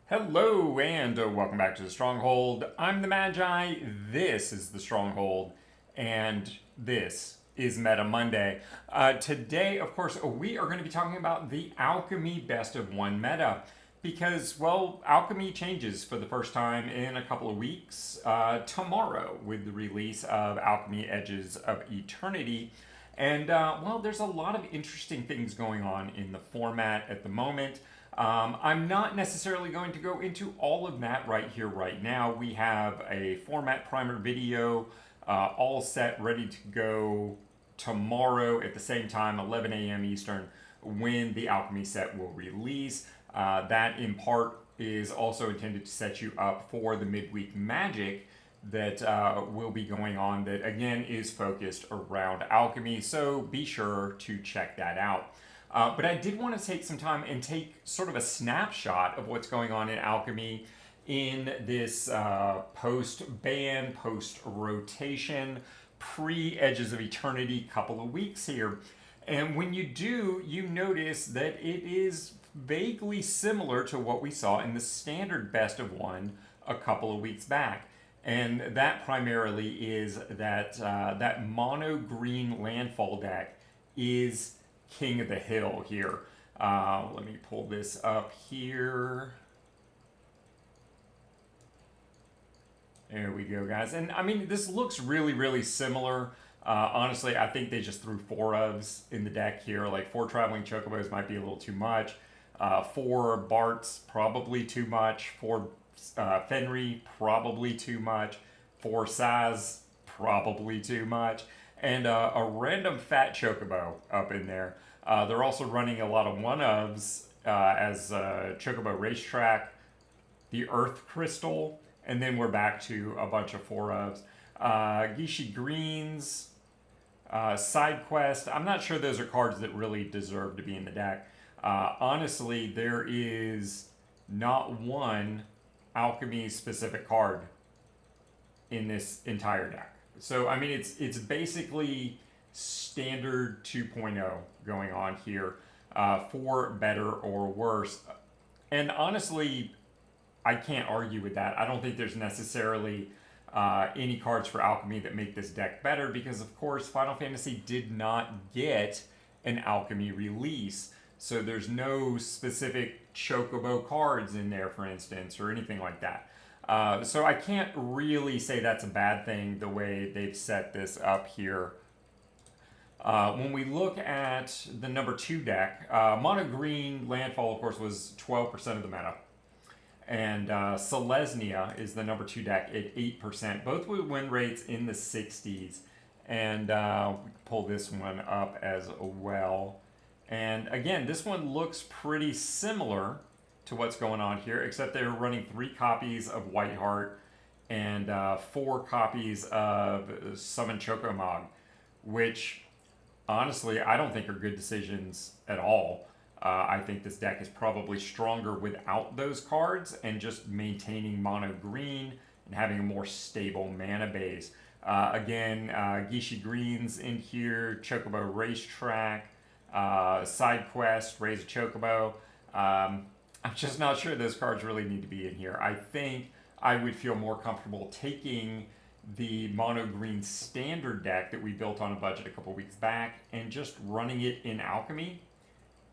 Hello and welcome back to the Stronghold. I'm the Magi, this is the Stronghold, and this is Meta Monday. Today, of course, we are going to be talking about the Alchemy Best of One meta because, well, Alchemy changes for the first time in a couple of weeks tomorrow with the release of Alchemy Edges of Eternity. And, well, there's a lot of interesting things going on in the format at the moment. I'm not necessarily going to go into all of that right here, right now. We have a format primer video all set, ready to go tomorrow at the same time, 11 a.m. Eastern, when the Alchemy set will release. That, in part, is also intended to set you up for the midweek magic that will be going on that, again, is focused around Alchemy. So be sure to check that out. But I did want to take some time and take sort of a snapshot of what's going on in Alchemy in this post-ban, post-rotation, pre-Edges of Eternity couple of weeks here. And when you do, you notice that it is vaguely similar to what we saw in the standard Best of One a couple of weeks back. And that primarily is that that mono green landfall deck is king of the hill here. Let me pull this up here. There we go, guys. And I mean, this looks really, really similar. Honestly, I think they just threw 4 ofs in the deck here. Like 4 traveling chocobos might be a little too much. 4 Barts, probably too much. 4 Fenry, probably too much. 4 Saz, probably too much. And a random fat chocobo up in there. They're also running a lot of 1-ofs as Chocobo Racetrack, the Earth Crystal, and then we're back to a bunch of 4-ofs. Gishi Greens, Side Quest. I'm not sure those are cards that really deserve to be in the deck. Honestly, there is not one Alchemy specific card in this entire deck. So, I mean, it's basically standard 2.0 going on here, for better or worse. And honestly, I can't argue with that. I don't think there's necessarily any cards for Alchemy that make this deck better because, of course, Final Fantasy did not get an Alchemy release. So there's no specific Chocobo cards in there, for instance, or anything like that. So I can't really say that's a bad thing the way they've set this up here. When we look at the number 2 deck, Mono Green Landfall, of course, was 12% of the meta. And Selesnya is the number 2 deck at 8%, both with win rates in the 60s. And we can pull this one up as well. And again, this one looks pretty similar to what's going on here, except they're running 3 copies of Whiteheart and 4 copies of Summon Chocomog, which honestly I don't think are good decisions at all. I think this deck is probably stronger without those cards and just maintaining mono green and having a more stable mana base. Again, Gishi Greens in here, Chocobo Racetrack, Side Quest, Raise a Chocobo. I'm just not sure those cards really need to be in here. I think I would feel more comfortable taking the mono green standard deck that we built on a budget a couple weeks back and just running it in Alchemy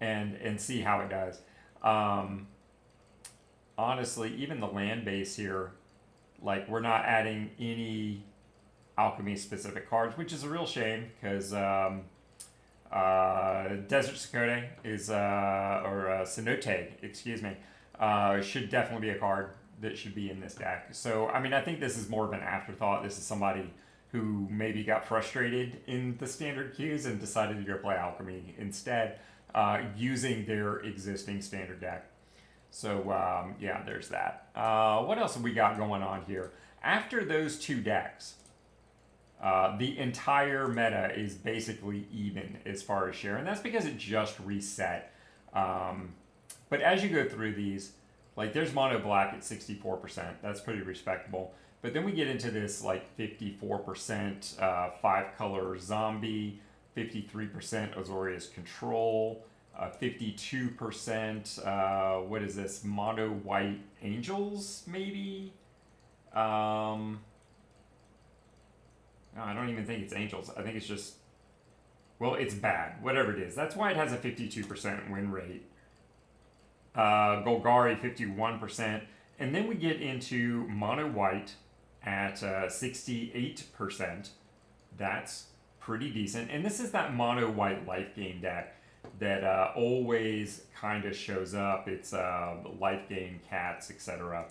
and see how it does. Honestly, even the land base here, like we're not adding any Alchemy specific cards, which is a real shame because Desert Sakote is, or Cenote, excuse me, should definitely be a card that should be in this deck. So, I mean, I think this is more of an afterthought. This is somebody who maybe got frustrated in the standard queues and decided to go play Alchemy instead, using their existing standard deck. So, yeah, there's that. What else have we got going on here? After those 2 decks, the entire meta is basically even as far as share, and that's because it just reset. But as you go through these, like there's mono black at 64%. That's pretty respectable. But then we get into this like 54% 5-color zombie, 53% Azorius Control, 52%. What is this? Mono White Angels, maybe? No, I don't even think it's Angels. I think it's just, well, it's bad. Whatever it is. That's why it has a 52% win rate. Golgari, 51%. And then we get into Mono White at 68%. That's pretty decent. And this is that Mono White life gain deck that always kind of shows up. It's life gain, cats, etc.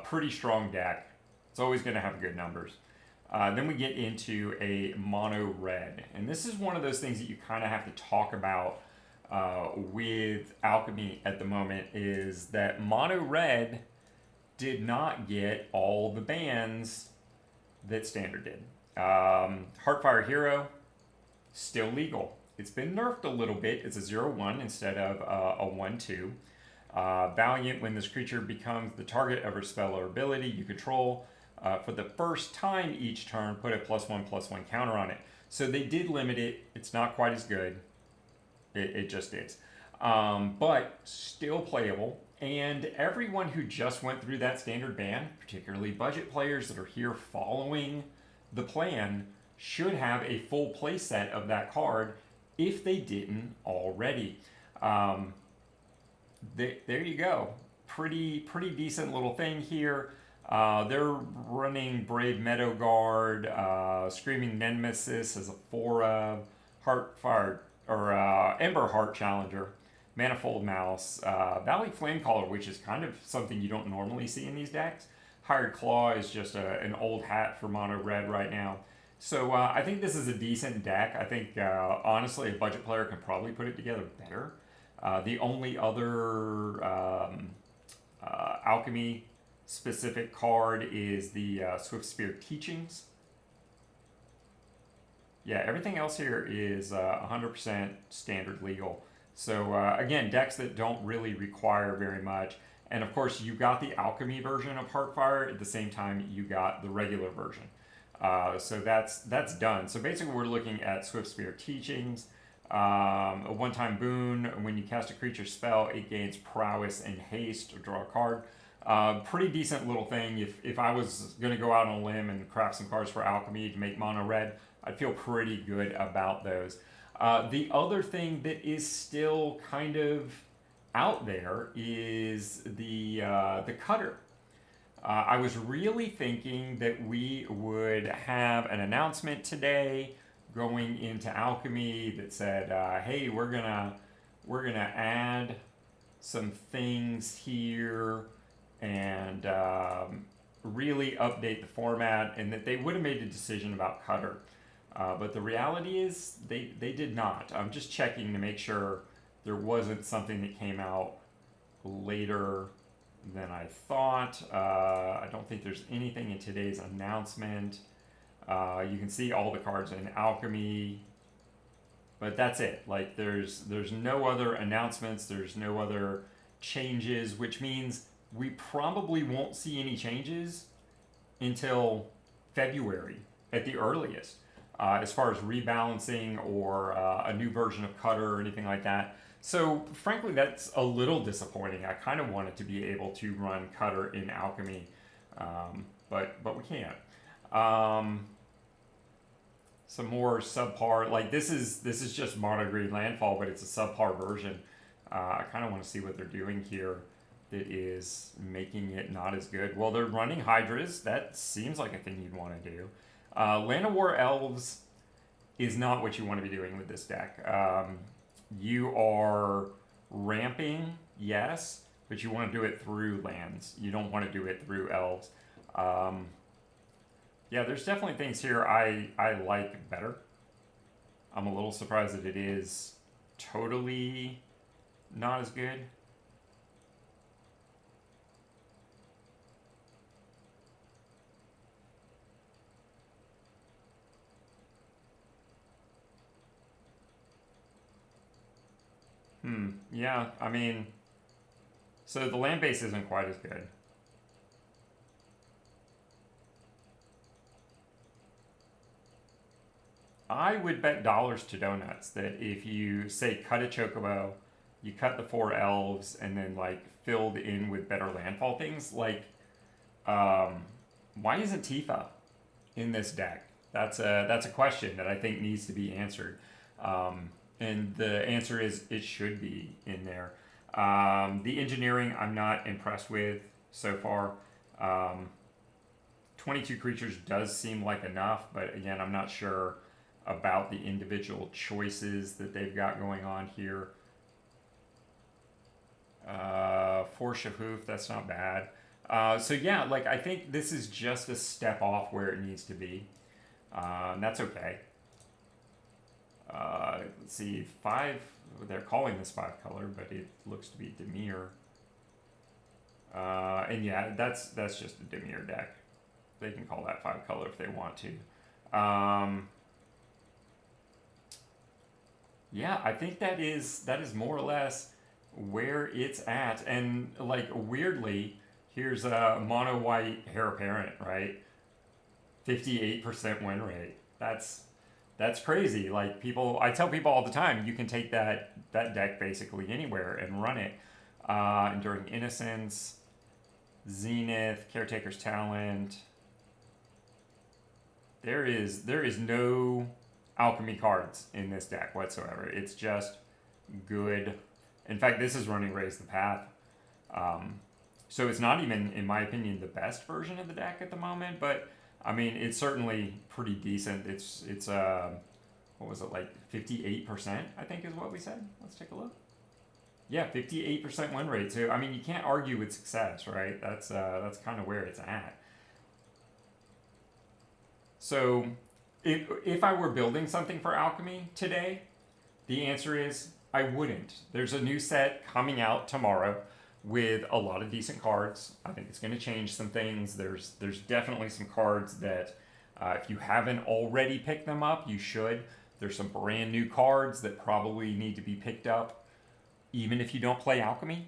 Pretty strong deck. It's always going to have good numbers. Then we get into a Mono Red. And this is one of those things that you kind of have to talk about with Alchemy at the moment, is that Mono Red did not get all the bans that Standard did. Heartfire Hero, still legal. It's been nerfed a little bit. It's a 0-1 instead of a 1-2. Valiant, when this creature becomes the target of a spell or ability you control, for the first time each turn, put a +1/+1 counter on it. So they did limit it. It's not quite as good. It just is. But still playable. And everyone who just went through that standard ban, particularly budget players that are here following the plan, should have a full play set of that card if they didn't already. There you go. Pretty decent little thing here. They're running Brave Meadow Guard, Screaming Nemesis as a 4 Heartfire or Ember Heart Challenger, Manifold Mouse, Valley Flamecaller, which is kind of something you don't normally see in these decks. Hired Claw is just an old hat for Mono Red right now. So I think this is a decent deck. I think, honestly, a budget player can probably put it together better. The only other Alchemy specific card is the Swift Spear Teachings. Yeah, everything else here is 100% standard legal. So again, decks that don't really require very much. And of course, you got the Alchemy version of Heartfire at the same time you got the regular version. So that's done. So basically, we're looking at Swift Spear Teachings. A one-time boon. When you cast a creature spell, it gains prowess and haste to draw a card. Pretty decent little thing. If I was going to go out on a limb and craft some cards for Alchemy to make Mono Red, I'd feel pretty good about those. The other thing that is still kind of out there is the Cutter. I was really thinking that we would have an announcement today going into Alchemy that said, "Hey, we're gonna add some things here and really update the format," and that they would have made a decision about Cutter. But the reality is they did not. I'm just checking to make sure there wasn't something that came out later than I thought. I don't think there's anything in today's announcement. You can see all the cards in Alchemy, but that's it. Like there's no other announcements. There's no other changes, which means we probably won't see any changes until February at the earliest, as far as rebalancing or a new version of Cutter or anything like that. So frankly, that's a little disappointing. I kind of wanted to be able to run Cutter in Alchemy, but we can't. Some more subpar, like this is just Mono Green Landfall, but it's a subpar version. I kind of want to see what they're doing here that is making it not as good. Well, they're running Hydras. That seems like a thing you'd want to do. Land of War Elves is not what you want to be doing with this deck. You are ramping, yes, but you want to do it through lands. You don't want to do it through elves. Yeah, there's definitely things here I like better. I'm a little surprised that it is totally not as good. Yeah, I mean, so the land base isn't quite as good. I would bet dollars to donuts that if you say cut a chocobo, you cut the 4 elves, and then like filled in with better landfall things, like why isn't Tifa in this deck? That's a question that I think needs to be answered. And the answer is it should be in there. The engineering I'm not impressed with so far. 22 creatures does seem like enough, but again, I'm not sure about the individual choices that they've got going on here. 4 Shahoof, that's not bad. So yeah, like I think this is just a step off where it needs to be. And that's okay. Let's see, 5, they're calling this 5 color, but it looks to be Dimir. And yeah, that's just a Dimir deck. They can call that 5 color if they want to. Yeah, I think that is more or less where it's at. And like weirdly, here's a mono white heir apparent, right? 58% win rate. That's crazy. Like I tell people all the time, you can take that deck basically anywhere and run it. Enduring Innocence, Zenith, Caretaker's Talent. There is no Alchemy cards in this deck whatsoever. It's just good. In fact, this is running Raise the Path. So it's not even, in my opinion, the best version of the deck at the moment, but I mean, it's certainly pretty decent. It's what was it, like 58%, I think is what we said. Let's take a look. Yeah, 58% win rate. So, I mean, you can't argue with success, right? That's kind of where it's at. So, if I were building something for Alchemy today, the answer is I wouldn't. There's a new set coming out tomorrow with a lot of decent cards. I think it's going to change some things. There's definitely some cards that if you haven't already picked them up, you should. There's some brand new cards that probably need to be picked up even if you don't play Alchemy.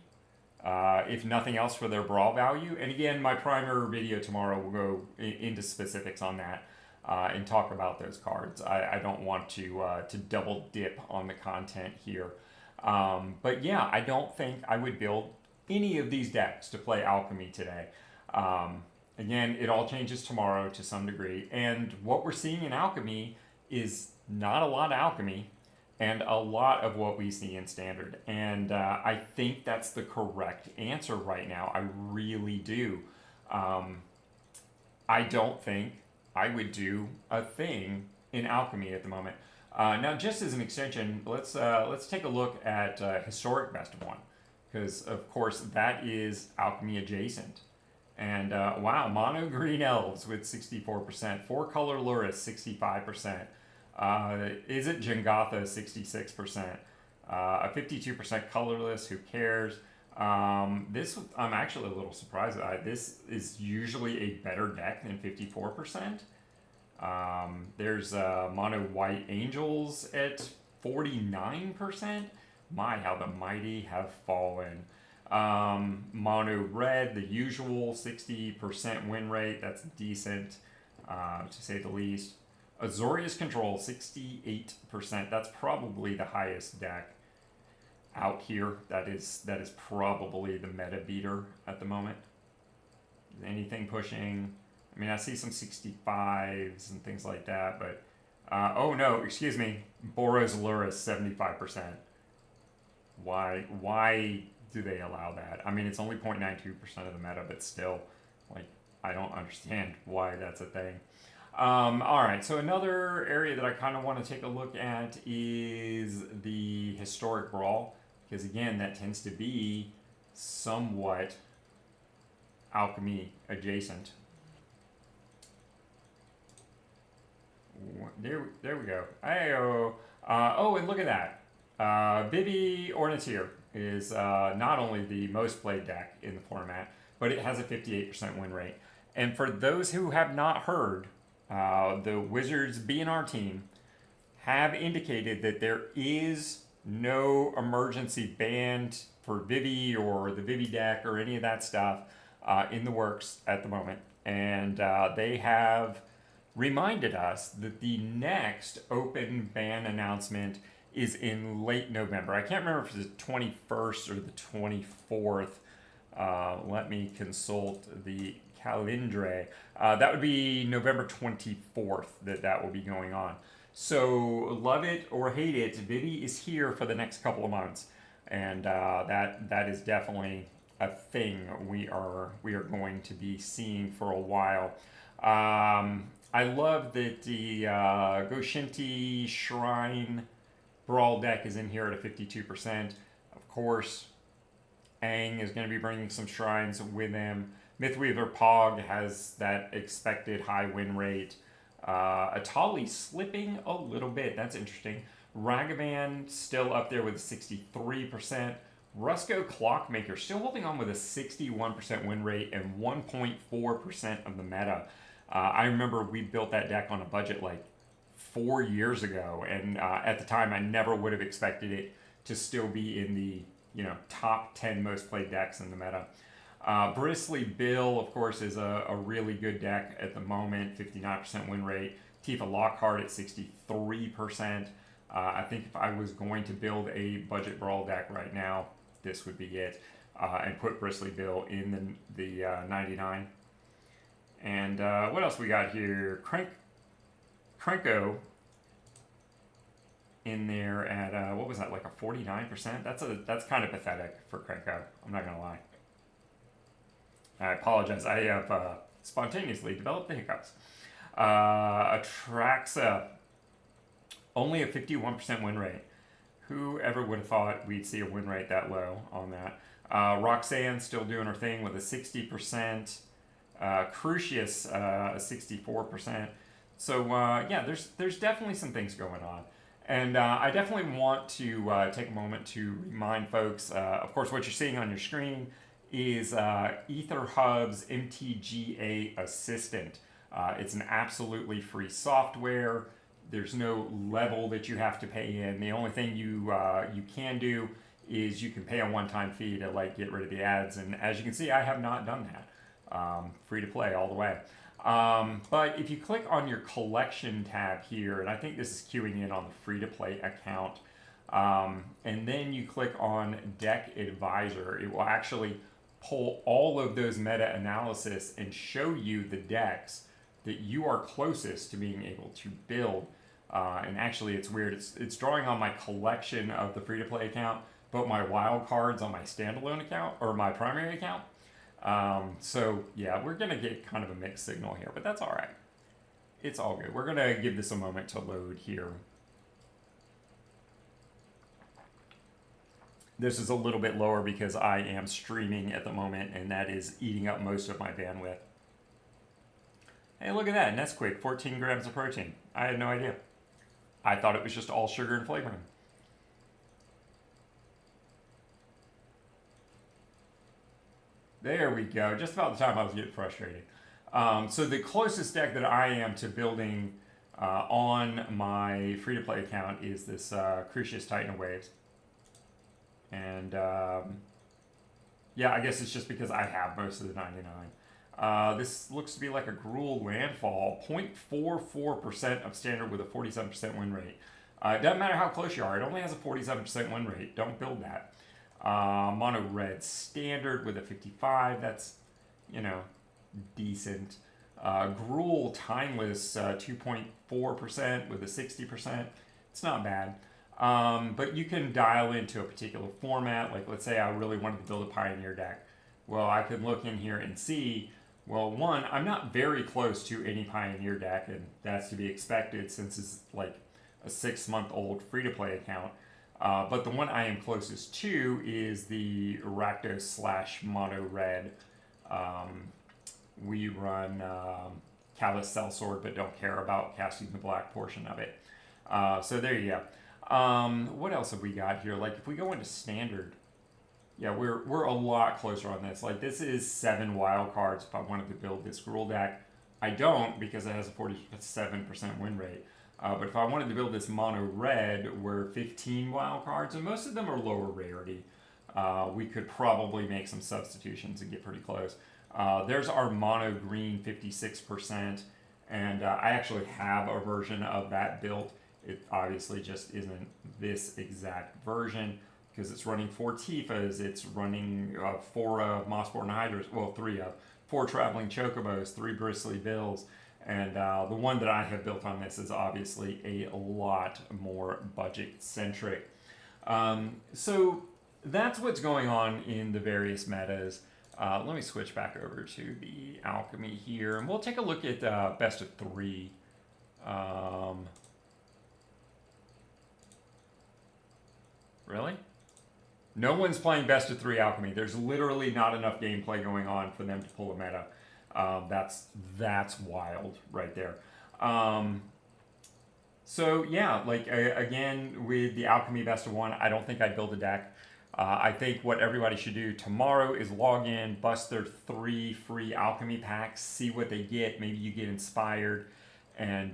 If nothing else, for their brawl value. And again, my primer video tomorrow will go into specifics on that and talk about those cards. I don't want to double dip on the content here. But yeah, I don't think I would build any of these decks to play Alchemy today. Again, it all changes tomorrow to some degree. And what we're seeing in Alchemy is not a lot of Alchemy and a lot of what we see in Standard. And I think that's the correct answer right now. I really do. I don't think I would do a thing in Alchemy at the moment. Now, just as an extension, let's take a look at Historic Best of 1. Because, of course, that is Alchemy adjacent. And, wow, Mono Green Elves with 64%. 4-color Luris, 65%. Is it Jengatha, 66%. A 52% colorless, who cares? This, I'm actually a little surprised by. This is usually a better deck than 54%. There's Mono White Angels at 49%. My, how the mighty have fallen. Mono Red, the usual 60% win rate. That's decent, to say the least. Azorius Control, 68%. That's probably the highest deck out here. That is probably the meta beater at the moment. Anything pushing? I mean, I see some 65s and things like that, but oh no, excuse me. Boros Luris, 75%. Why do they allow that? I mean, it's only 0.92% of the meta, but still, like, I don't understand why that's a thing. All right, so another area that I kind of want to take a look at is the Historic Brawl, because again, that tends to be somewhat Alchemy adjacent. There we go. Ayo. Oh, and look at that. Vivi Ornithir is not only the most played deck in the format, but it has a 58% win rate. And for those who have not heard, the Wizards BNR team have indicated that there is no emergency ban for Vivi or the Vivi deck or any of that stuff in the works at the moment. And they have reminded us that the next open ban announcement is in late November. I can't remember if it's the 21st or the 24th. Let me consult the calendar. That would be November 24th that will be going on. So love it or hate it, Vivi is here for the next couple of months, and that is definitely a thing we are going to be seeing for a while. I love that the Goshinti Shrine Brawl deck is in here at a 52%. Of course, Aang is going to be bringing some shrines with him. Mythweaver Pog has that expected high win rate. Atali slipping a little bit. That's interesting. Ragavan still up there with a 63%. Rusko Clockmaker still holding on with a 61% win rate and 1.4% of the meta. I remember we built that deck on a budget like 4 years ago, and at the time I never would have expected it to still be in the top 10 most played decks in the meta. Bristly Bill, of course, is a really good deck at the moment, 59% win rate. Tifa Lockhart at 63%. I think if I was going to build a budget brawl deck right now, this would be it. And put Bristly Bill in the 99. And what else we got here? Krenko in there at, what was that, like a 49%? That's kind of pathetic for Krenko, I'm not going to lie. I apologize. I have spontaneously developed the hiccups. Atraxa, only a 51% win rate. Whoever would have thought we'd see a win rate that low on that? Roxanne still doing her thing with a 60%. Crucius, a 64%. So yeah, there's definitely some things going on. And I definitely want to take a moment to remind folks, of course, what you're seeing on your screen is Aetherhub's MtGA Assistant. It's an absolutely free software. There's no level that you have to pay in. The only thing you can do is you can pay a one-time fee to like get rid of the ads. And as you can see, I have not done that. Free to play all the way. But if you click on your collection tab here, and I think this is queuing in on the free to play account, and then you click on Deck Advisor, it will actually pull all of those meta analysis and show you the decks that you are closest to being able to build. And actually, it's weird. It's drawing on my collection of the free to play account, but my wild cards on my standalone account or my primary account. So yeah, we're gonna get kind of a mixed signal here, but that's all right. It's all good. We're gonna give this a moment to load here. This is a little bit lower because I am streaming at the moment, and that is eating up most of my bandwidth. Hey, look at that, Nesquik, 14 grams of protein. I had no idea. I thought it was just all sugar and flavoring. There we go, just about the time I was getting frustrated. So the closest deck that I am to building on my free-to-play account is this Crucius Titan of Waves. And yeah, I guess it's just because I have most of the 99. This looks to be like a Gruul Landfall, 0.44% of standard with a 47% win rate. It doesn't matter how close you are, it only has a 47% win rate. Don't build that. Mono Red Standard with a 55, that's, decent. Gruul Timeless, 2.4% with a 60%. It's not bad. But you can dial into a particular format. Like, let's say I really wanted to build a Pioneer deck. Well, I could look in here and see, well, one, I'm not very close to any Pioneer deck, and that's to be expected since it's like a 6-month-old free-to-play account. But the one I am closest to is the Rakdos / Mono Red. We run Callous Sellsword, but don't care about casting the black portion of it. So there you go. What else have we got here? Like if we go into standard, yeah, we're a lot closer on this. Like this is 7 wild cards if I wanted to build this Gruul deck. I don't because it has a 47% win rate. But if I wanted to build this mono red, we're 15 wild cards, and most of them are lower rarity. We could probably make some substitutions and get pretty close. There's our mono green 56%, And I actually have a version of that built. It obviously just isn't this exact version because it's running 4 Tifas, it's running 4 Mossborn Hydras, well 3 of, 4 Traveling Chocobos, 3 Bristly Bills, and the one that I have built on this is obviously a lot more budget-centric. So that's what's going on in the various metas. Let me switch back over to the Alchemy here, and we'll take a look at best of 3. Really? No one's playing best of 3 Alchemy. There's literally not enough gameplay going on for them to pull a meta. That's wild right there. So yeah, like again with the Alchemy best of 1, I don't think I'd build a deck. I think what everybody should do tomorrow is log in, bust their 3 free Alchemy packs, see what they get. Maybe you get inspired, and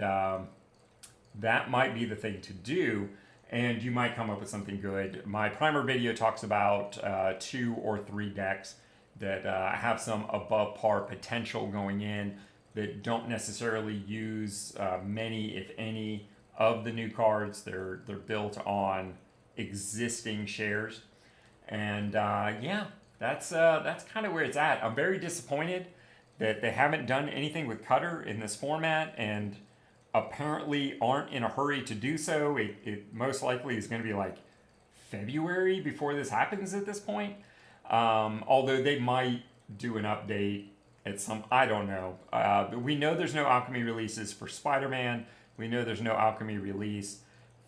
that might be the thing to do, and you might come up with something good. My primer video talks about 2 or 3 decks that have some above par potential going in that don't necessarily use many, if any, of the new cards. They're built on existing shares. And yeah, that's kind of where it's at. I'm very disappointed that they haven't done anything with Cutter in this format, and apparently aren't in a hurry to do so. It most likely is going to be like February before this happens at this point. Although they might do an update at some, I don't know. But we know there's no Alchemy releases for Spider-Man. We know there's no Alchemy release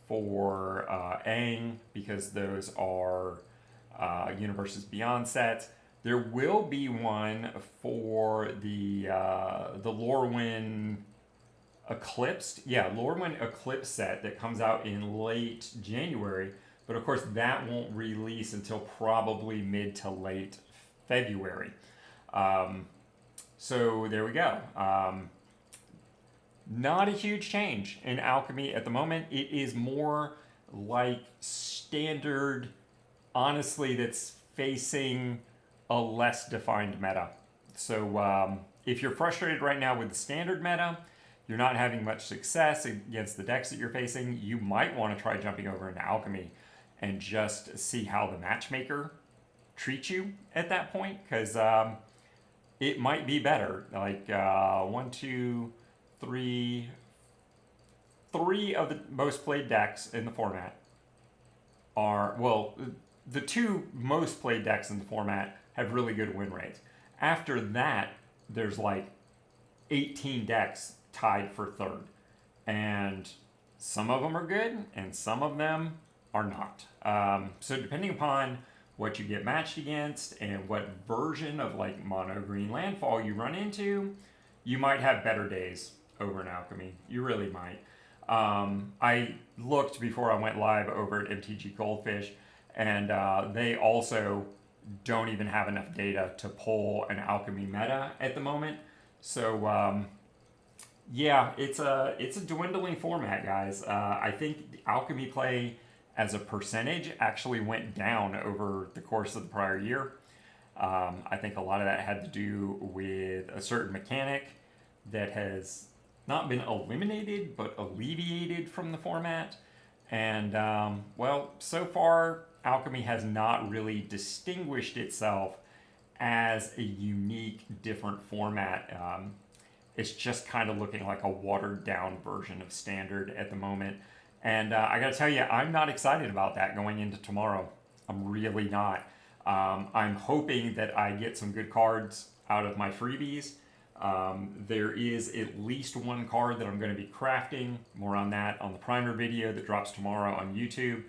for Aang, because those are Universes Beyond sets. There will be one for the Lorwyn Eclipsed. Yeah, Lorwyn Eclipse set that comes out in late January. But of course, that won't release until probably mid to late February. So there we go. Not a huge change in Alchemy at the moment. It is more like standard, honestly, that's facing a less defined meta. So if you're frustrated right now with the standard meta, you're not having much success against the decks that you're facing, you might want to try jumping over into Alchemy and just see how the matchmaker treats you at that point, because it might be better. Like 1, 2, 3 of the most played decks in the format are, well, the 2 most played decks in the format have really good win rates. After that, there's like 18 decks tied for third, and some of them are good and some of them are not. So depending upon what you get matched against and what version of like mono green landfall you run into, you might have better days over in Alchemy. You really might. I looked before I went live over at MtG Goldfish, and they also don't even have enough data to pull an Alchemy meta at the moment. So yeah, it's a dwindling format, guys. I think the Alchemy play as a percentage actually went down over the course of the prior year. I think a lot of that had to do with a certain mechanic that has not been eliminated, but alleviated from the format. And, well, so far, Alchemy has not really distinguished itself as a unique, different format. It's just kind of looking like a watered-down version of Standard at the moment. And I gotta tell you, I'm not excited about that going into tomorrow. I'm really not. I'm hoping that I get some good cards out of my freebies. There is at least one card that I'm going to be crafting. More on that on the primer video that drops tomorrow on YouTube.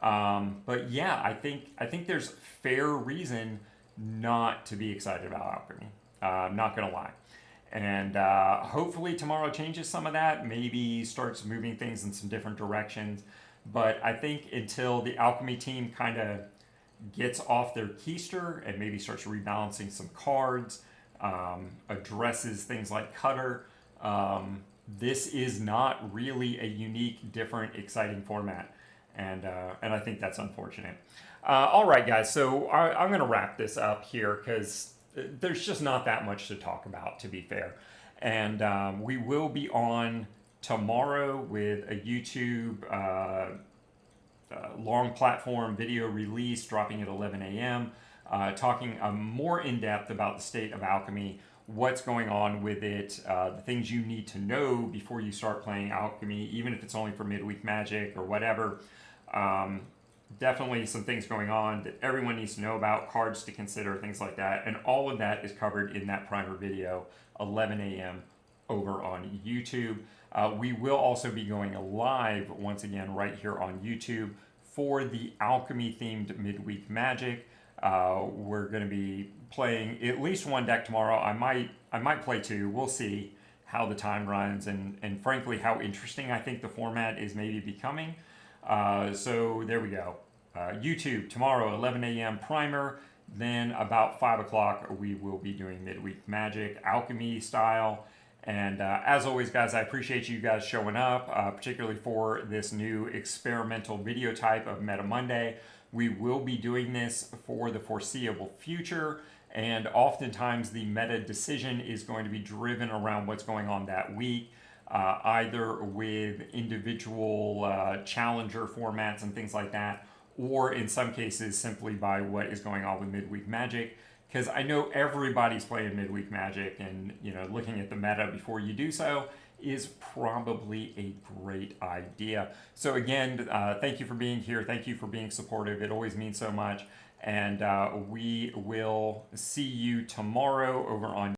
But yeah, I think there's fair reason not to be excited about Alchemy. I'm not going to lie. And hopefully tomorrow changes some of that, maybe starts moving things in some different directions. But I think until the Alchemy team kind of gets off their keister and maybe starts rebalancing some cards, addresses things like Cutter, this is not really a unique, different, exciting format. And I think that's unfortunate. All right, guys, so I'm going to wrap this up here because there's just not that much to talk about, to be fair. And we will be on tomorrow with a YouTube long platform video release dropping at 11 a.m. Talking more in depth about the state of Alchemy, what's going on with it, the things you need to know before you start playing Alchemy, even if it's only for midweek Magic or whatever. Definitely some things going on that everyone needs to know about, cards to consider, things like that. And all of that is covered in that primer video, 11 a.m. over on YouTube. We will also be going live once again right here on YouTube for the Alchemy themed midweek Magic. We're going to be playing at least one deck tomorrow. I might play two. We'll see how the time runs and frankly how interesting I think the format is maybe becoming. So there we go. YouTube tomorrow, 11 a.m. primer. Then about 5 o'clock, we will be doing midweek Magic, Alchemy style. And as always, guys, I appreciate you guys showing up, particularly for this new experimental video type of Meta Monday. We will be doing this for the foreseeable future. And oftentimes the meta decision is going to be driven around what's going on that week. Either with individual challenger formats and things like that, or in some cases simply by what is going on with midweek Magic. Because I know everybody's playing midweek Magic, and looking at the meta before you do so is probably a great idea. So again, thank you for being here. Thank you for being supportive. It always means so much. And we will see you tomorrow over on